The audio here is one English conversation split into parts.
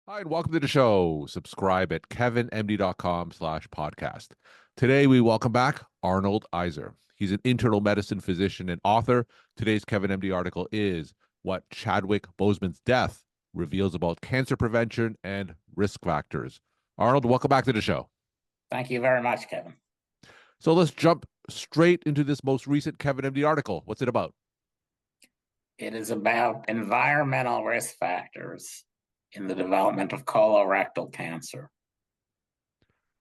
Hi, and welcome to the show. Subscribe at kevinmd.com/podcast. Today, we welcome back Arnold Eiser. He's an internal medicine physician and author. Today's Kevin MD article is What Chadwick Boseman's Death Reveals About Cancer Prevention and Risk Factors. Arnold, welcome back to the show. Thank you very much, Kevin. So let's jump straight into this most recent Kevin MD article. What's it about? It is about environmental risk factors in the development of colorectal cancer.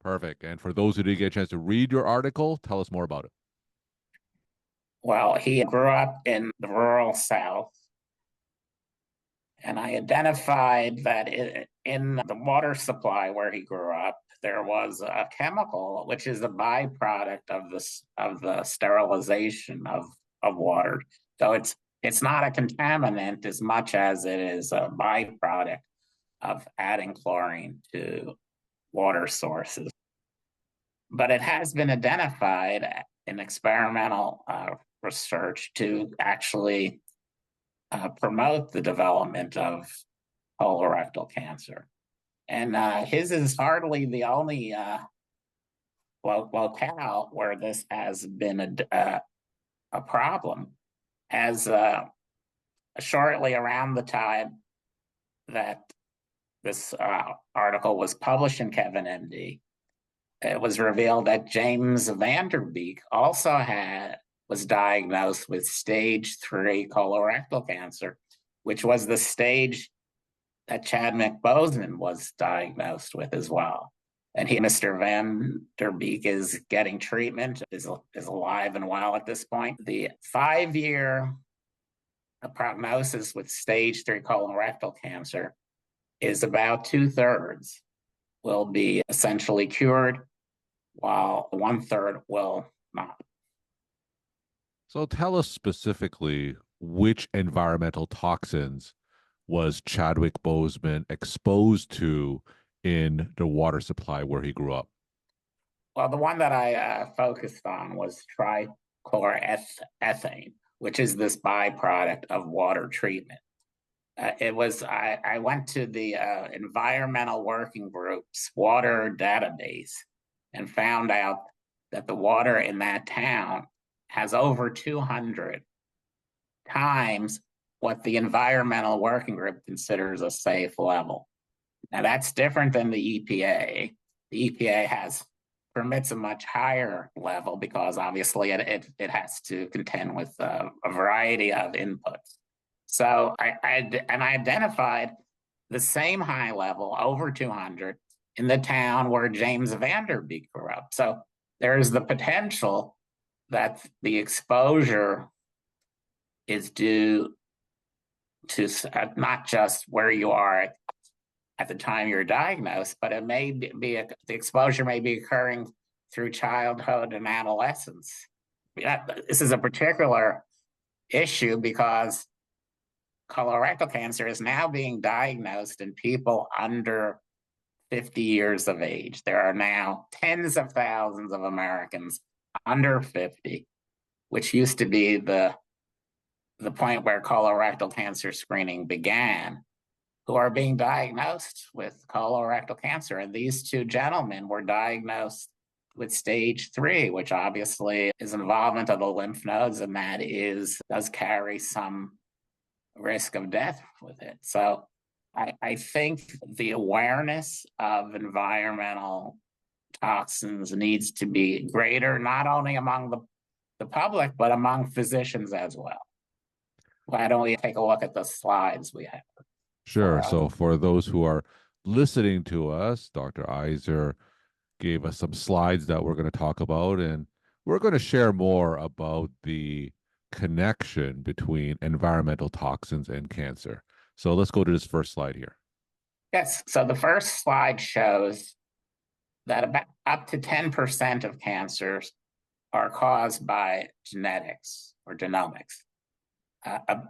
Perfect. And for those who didn't get a chance to read your article, tell us more about it. Well, he grew up in the rural South, and I identified that in the water supply where he grew up, there was a chemical which is a byproduct of the sterilization of water. So it's not a contaminant as much as it is a byproduct of adding chlorine to water sources. But it has been identified in experimental research to actually promote the development of colorectal cancer. And his is hardly the only locale where this has been a problem, as shortly around the time that this article was published in KevinMD, it was revealed that James Vanderbeek also was diagnosed with stage 3 colorectal cancer, which was the stage that Chadwick Boseman was diagnosed with as well. And Mr. Vanderbeek is getting treatment, is alive and well at this point. The 5-year prognosis with stage 3 colorectal cancer is about 2/3 will be essentially cured, while 1/3 will not. So tell us specifically which environmental toxins was Chadwick Boseman exposed to in the water supply where he grew up? Well, the one that I focused on was trichloroethane, which is this byproduct of water treatment. I went to the Environmental Working Group's water database and found out that the water in that town has over 200 times what the Environmental Working Group considers a safe level. Now, that's different than the EPA. The EPA permits a much higher level because obviously it has to contend with a variety of inputs. So I identified the same high level, over 200, in the town where James Vanderbeek grew up. So there's the potential that the exposure is due to not just where you are at the time you're diagnosed, but it may be the exposure may be occurring through childhood and adolescence. This is a particular issue because colorectal cancer is now being diagnosed in people under 50 years of age. There are now tens of thousands of Americans under 50, which used to be the point where colorectal cancer screening began, who are being diagnosed with colorectal cancer. And these two gentlemen were diagnosed with stage 3, which obviously is involvement of the lymph nodes, and that does carry some risk of death with it. So I think the awareness of environmental toxins needs to be greater, not only among the public, but among physicians as well. Why don't we take a look at the slides we have? Sure. So for those who are listening to us, Dr. Eiser gave us some slides that we're going to talk about, and we're going to share more about the connection between environmental toxins and cancer. So let's go to this first slide here. Yes. So the first slide shows that about up to 10% of cancers are caused by genetics or genomics.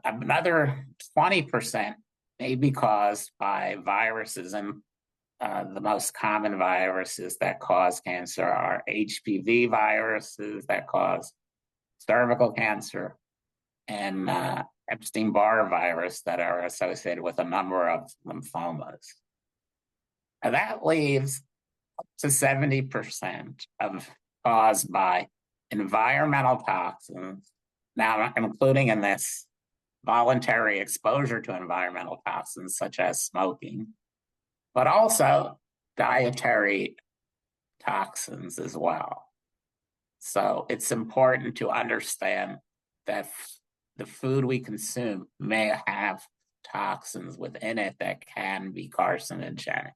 Another 20% may be caused by viruses, and the most common viruses that cause cancer are HPV viruses that cause cervical cancer, and Epstein-Barr virus that are associated with a number of lymphomas. And that leaves up to 70% of caused by environmental toxins. Now, including in this voluntary exposure to environmental toxins such as smoking, but also dietary toxins as well. So it's important to understand that the food we consume may have toxins within it that can be carcinogenic.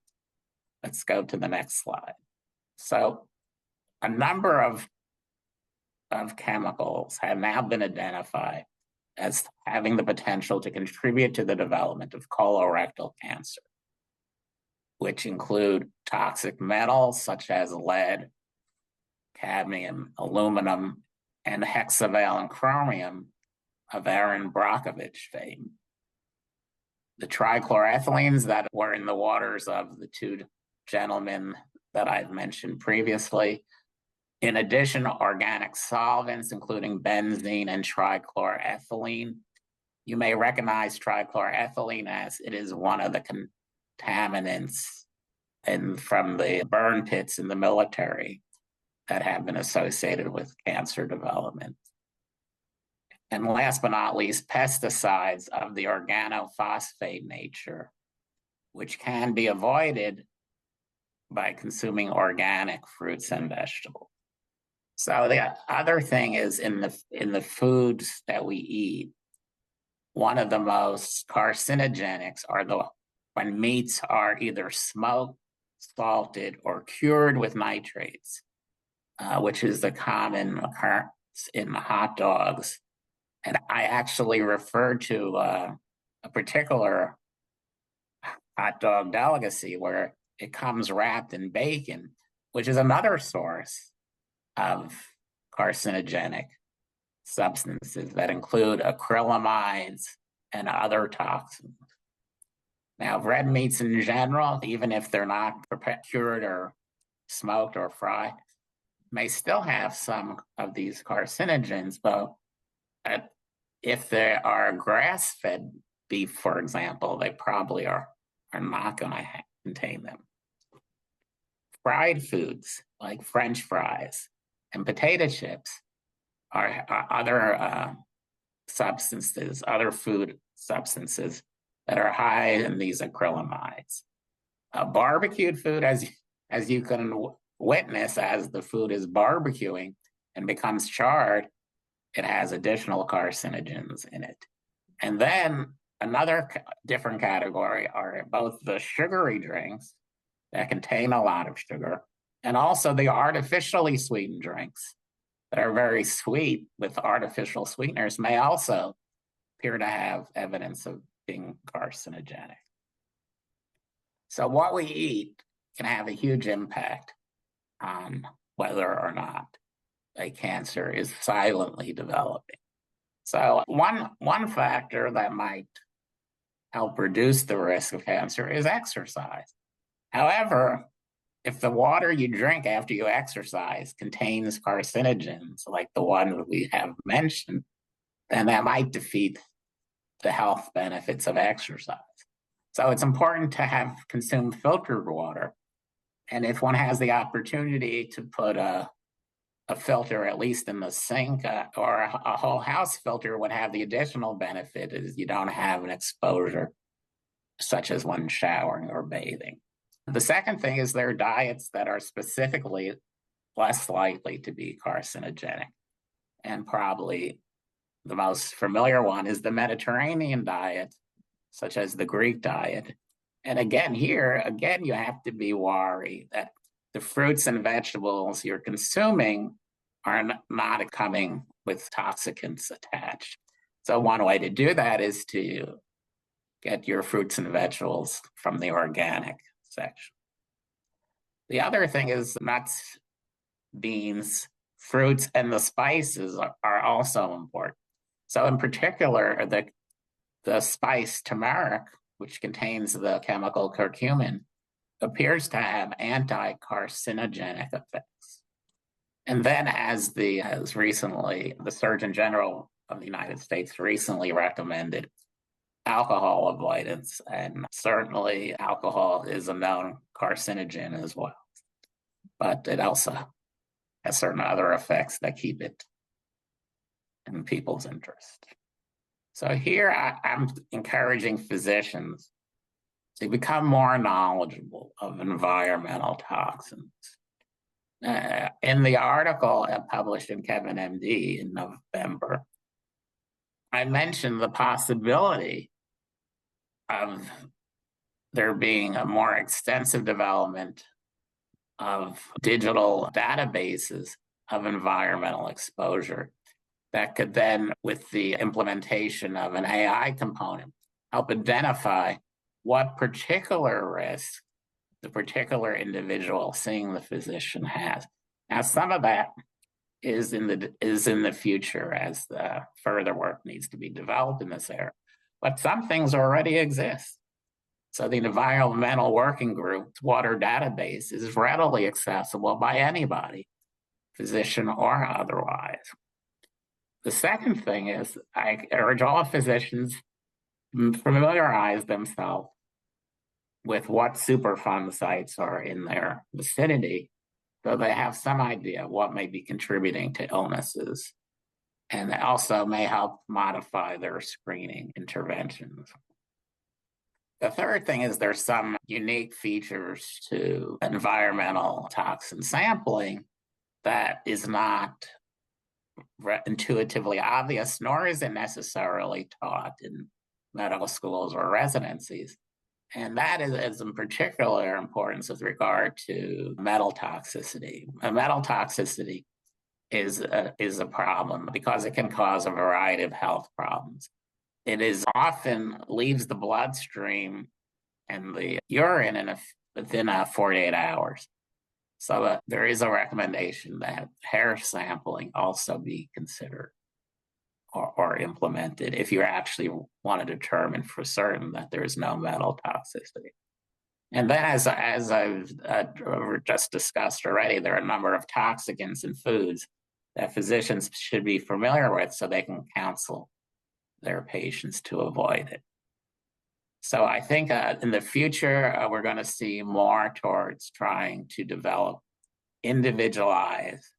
Let's go to the next slide. So a number of chemicals have now been identified as having the potential to contribute to the development of colorectal cancer, which include toxic metals such as lead, cadmium, aluminum, and hexavalent chromium of Aaron Brockovich fame. The trichloroethylenes that were in the waters of the two gentlemen that I've mentioned previously. In addition, organic solvents, including benzene and trichloroethylene. You may recognize trichloroethylene as it is one of the contaminants from the burn pits in the military that have been associated with cancer development. And last but not least, pesticides of the organophosphate nature, which can be avoided by consuming organic fruits and vegetables. So the other thing is in the foods that we eat, one of the most carcinogenics are when meats are either smoked, salted, or cured with nitrates, which is the common occurrence in hot dogs. And I actually referred to a particular hot dog delicacy where it comes wrapped in bacon, which is another source of carcinogenic substances that include acrylamides and other toxins. Now, red meats in general, even if they're not cured or smoked or fried, may still have some of these carcinogens, but if they are grass-fed beef, for example, they probably are not going to contain them. Fried foods like French fries and potato chips are other substances, other food substances that are high in these acrylamides. Barbecued food, as you can witness, as the food is barbecuing and becomes charred, it has additional carcinogens in it. And then another different category are both the sugary drinks that contain a lot of sugar and also the artificially sweetened drinks that are very sweet with artificial sweeteners may also appear to have evidence of being carcinogenic. So what we eat can have a huge impact on whether or not a cancer is silently developing. So one factor that might help reduce the risk of cancer is exercise. However, if the water you drink after you exercise contains carcinogens like the one we have mentioned, then that might defeat the health benefits of exercise. So it's important to consume filtered water. And if one has the opportunity to put a filter at least in the sink or a whole house filter would have the additional benefit is you don't have an exposure such as when showering or bathing. The second thing is there are diets that are specifically less likely to be carcinogenic. And probably the most familiar one is the Mediterranean diet, such as the Greek diet. And again, you have to be wary that the fruits and vegetables you're consuming are not coming with toxicants attached. So one way to do that is to get your fruits and vegetables from the organic section. The other thing is nuts, beans, fruits, and the spices are also important. So in particular, the spice turmeric, which contains the chemical curcumin, appears to have anti-carcinogenic effects. And then as recently, the Surgeon General of the United States recently recommended alcohol avoidance, and certainly alcohol is a known carcinogen as well, but it also has certain other effects that keep it in people's interest. So here I'm encouraging physicians to become more knowledgeable of environmental toxins. In the article published in KevinMD in November, I mentioned the possibility of there being a more extensive development of digital databases of environmental exposure that could then, with the implementation of an AI component, help identify what particular risk the particular individual seeing the physician has. Now, some of that is in the future as the further work needs to be developed in this area, but some things already exist. So the Environmental Working Group's water database is readily accessible by anybody, physician or otherwise. The second thing is I urge all physicians to familiarize themselves with what Superfund sites are in their vicinity so they have some idea what may be contributing to illnesses, and also may help modify their screening interventions. The third thing is there's some unique features to environmental toxin sampling that is not intuitively obvious, nor is it necessarily taught in medical schools or residencies. And that is in particular importance with regard to metal toxicity. Metal toxicity is a problem because it can cause a variety of health problems. It is often leaves the bloodstream and the urine within 48 hours. So there is a recommendation that hair sampling also be considered or implemented if you actually want to determine for certain that there is no metal toxicity. And then, as I've just discussed already, there are a number of toxicants in foods that physicians should be familiar with so they can counsel their patients to avoid it. So I think in the future, we're going to see more towards trying to develop individualized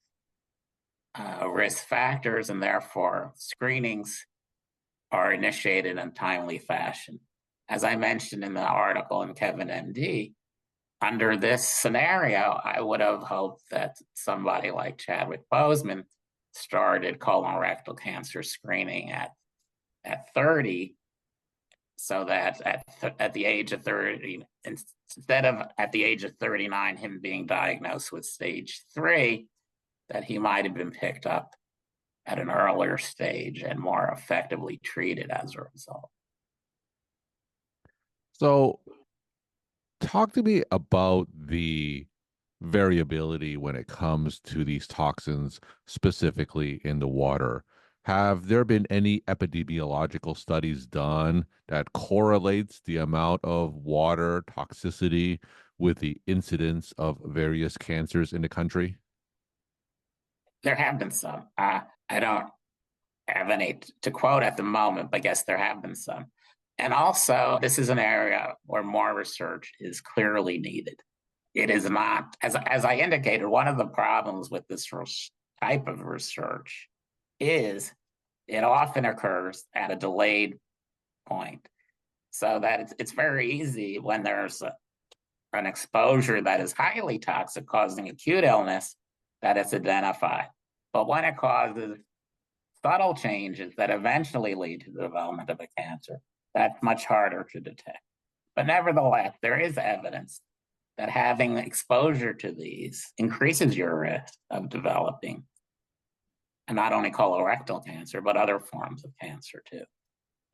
risk factors, and therefore screenings are initiated in a timely fashion. As I mentioned in the article in KevinMD, under this scenario, I would have hoped that somebody like Chadwick Boseman started colorectal cancer screening at 30, so that at the age of 30, instead of at the age of 39, him being diagnosed with stage 3, that he might have been picked up at an earlier stage and more effectively treated as a result. So, talk to me about the variability when it comes to these toxins, specifically in the water. Have there been any epidemiological studies done that correlates the amount of water toxicity with the incidence of various cancers in the country? There have been some. I don't have any to quote at the moment, but yes, there have been some. And also, this is an area where more research is clearly needed. It is not, as I indicated, one of the problems with this type of research is it often occurs at a delayed point. So that it's very easy when there's an exposure that is highly toxic, causing acute illness, that it's identified. But when it causes subtle changes that eventually lead to the development of a cancer, that's much harder to detect. But nevertheless, there is evidence that having exposure to these increases your risk of developing and not only colorectal cancer, but other forms of cancer too.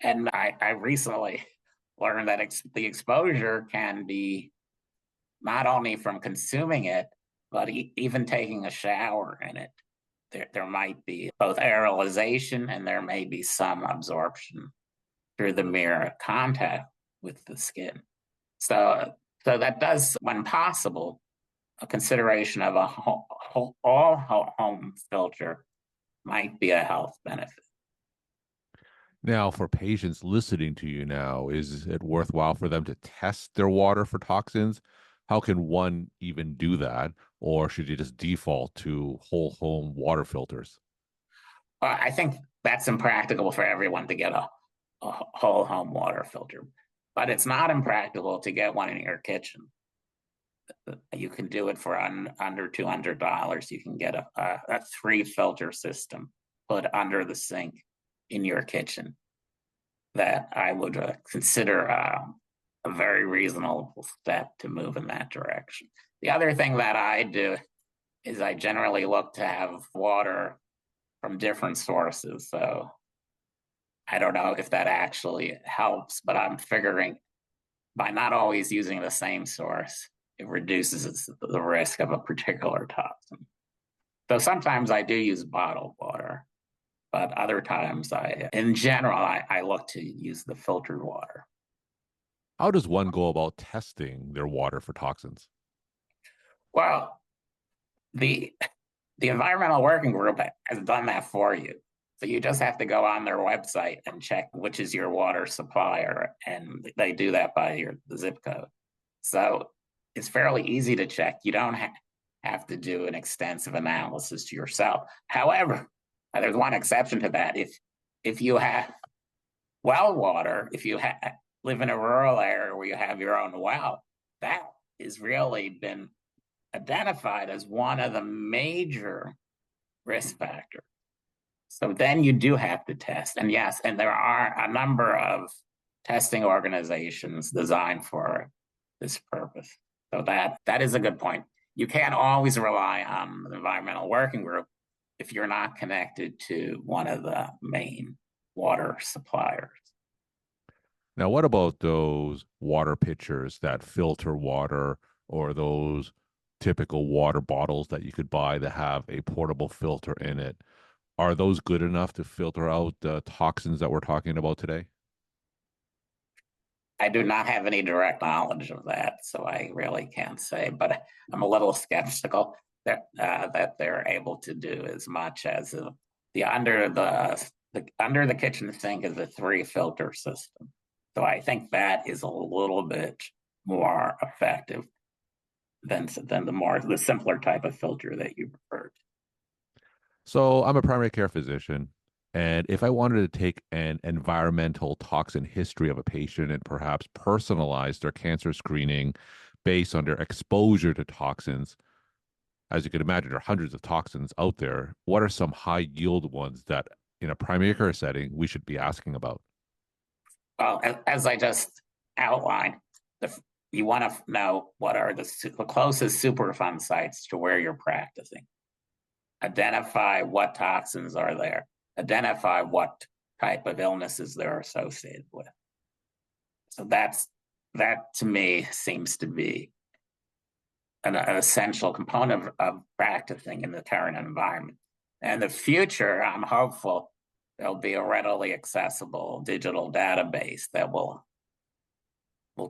And I recently learned that the exposure can be not only from consuming it, but even taking a shower in it. There might be both aerolization and there may be some absorption through the mere contact with the skin. So that does, when possible, a consideration of all home filter might be a health benefit. Now, for patients listening to you now, is it worthwhile for them to test their water for toxins? How can one even do that? Or should you just default to whole home water filters? I think that's impractical for everyone to get a whole home water filter, but it's not impractical to get one in your kitchen. You can do it for under $200. You can get a three filter system put under the sink in your kitchen that I would consider a very reasonable step to move in that direction. The other thing that I do is I generally look to have water from different sources. So I don't know if that actually helps, but I'm figuring by not always using the same source, it reduces the risk of a particular toxin. So sometimes I do use bottled water, but other times in general, I look to use the filtered water. How does one go about testing their water for toxins? Well, the the environmental working group has done that for you. So you just have to go on their website and check which is your water supplier, and they do that by your zip code. So it's fairly easy to check. You don't have to do an extensive analysis yourself. However, there's one exception to that. If you have well water, if you live in a rural area where you have your own well, that has really been identified as one of the major risk factors. So then you do have to test. And yes, and there are a number of testing organizations designed for this purpose. So that is a good point. You can't always rely on the environmental working group if you're not connected to one of the main water suppliers. Now, what about those water pitchers that filter water or those typical water bottles that you could buy that have a portable filter in it? Are those good enough to filter out the toxins that we're talking about today? I do not have any direct knowledge of that, so I really can't say. But I'm a little skeptical that they're able to do as much as the under the kitchen sink is a three filter system. So I think that is a little bit more effective than the simpler type of filter that you preferred. So I'm a primary care physician. And if I wanted to take an environmental toxin history of a patient and perhaps personalize their cancer screening based on their exposure to toxins, as you can imagine, there are hundreds of toxins out there. What are some high yield ones that in a primary care setting we should be asking about? Well, as I just outlined, you want to know what are the closest Superfund sites to where you're practicing. Identify what toxins are there. Identify what type of illnesses they're associated with. So that to me seems to be an essential component of practicing in the current environment. And the future, I'm hopeful there'll be a readily accessible digital database that will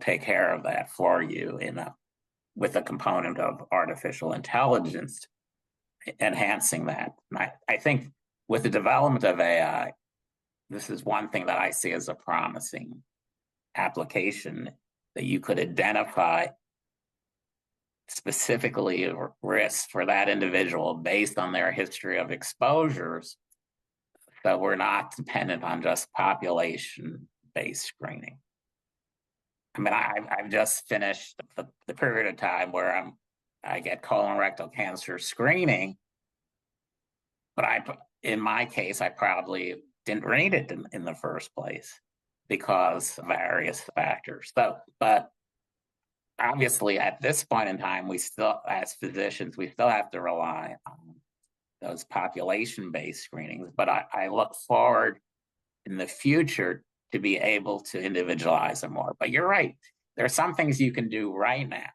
take care of that for you with a component of artificial intelligence enhancing that. And I think with the development of AI, this is one thing that I see as a promising application, that you could identify specifically risks for that individual based on their history of exposures, that we're not dependent on just population-based screening. I mean, I've just finished the period of time where I get colorectal cancer screening, but in my case, I probably didn't read it in the first place because of various factors. So, but obviously, at this point in time, we still, as physicians, we still have to rely on those population-based screenings. But I look forward in the future to be able to individualize them more. But you're right. There are some things you can do right now.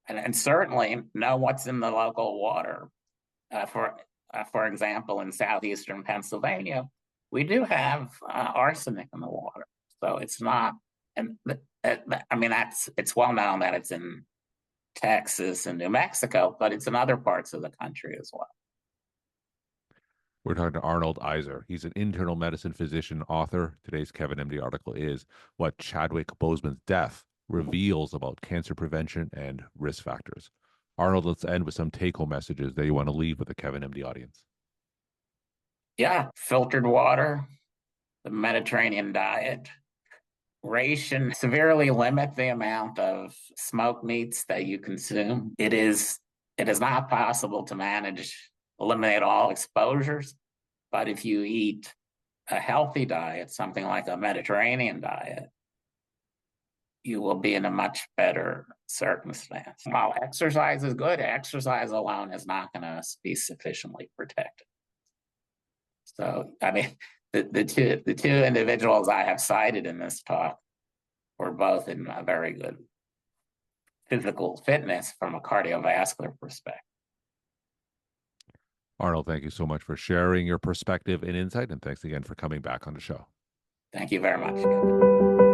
And certainly know what's in the local water. For example, in southeastern Pennsylvania, we do have arsenic in the water. So it's not, and I mean, it's well known that it's in Texas and New Mexico, but it's in other parts of the country as well. We're talking to Arnold Eiser. He's an internal medicine physician author. Today's KevinMD article is What Chadwick Boseman's Death Reveals About Cancer Prevention and Risk Factors. Arnold, let's end with some take-home messages that you want to leave with the KevinMD audience. Yeah, filtered water, the Mediterranean diet, ration, severely limit the amount of smoked meats that you consume. It is not possible to eliminate all exposures, but if you eat a healthy diet, something like a Mediterranean diet, you will be in a much better circumstance. While exercise is good, exercise alone is not going to be sufficiently protected. So, I mean, the two individuals I have cited in this talk were both in a very good physical fitness from a cardiovascular perspective. Arnold, thank you so much for sharing your perspective and insight, and thanks again for coming back on the show. Thank you very much, Kevin.